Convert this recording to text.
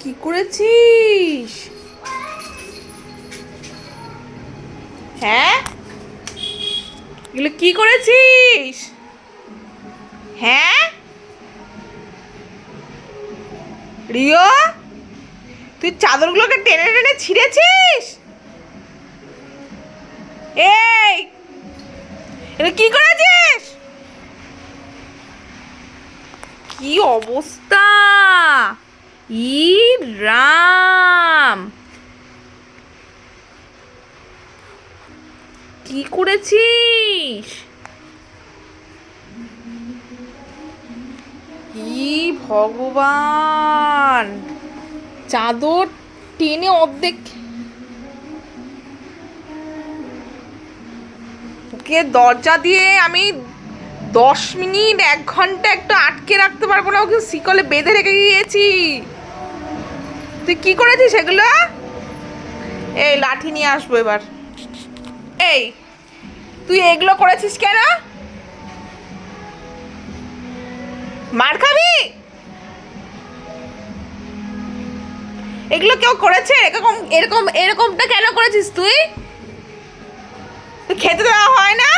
কি করেছিস? হ্যাঁ, এগুলো কি করেছিস? হ্যাঁ রিও, তুই চাদরগুলোকে টেনে টেনে ছিঁড়েছিস? এই, এটা কি করেছিস? কি অবস্থা! ই রাম, কি করেছিস? ই ভগবান, চাদর টেনে অর্ধেক। ওকে দরজা দিয়ে আমি 10 মিনিট 1 ঘন্টা একটু আটকে রাখতে পারবো না, ওকে শিকলে বেঁধে রেখে গিয়েছি। তুই কি করেছিস এগুলো? এই লাঠি নিয়ে আসবো এবার। এই, তুই এগুলো করেছিস কেন? মার খাবি। এগুলো কেউ করেছে? এরকম এরকম এরকমটা কেন করেছিস তুই? খেতে দেওয়া হয় না?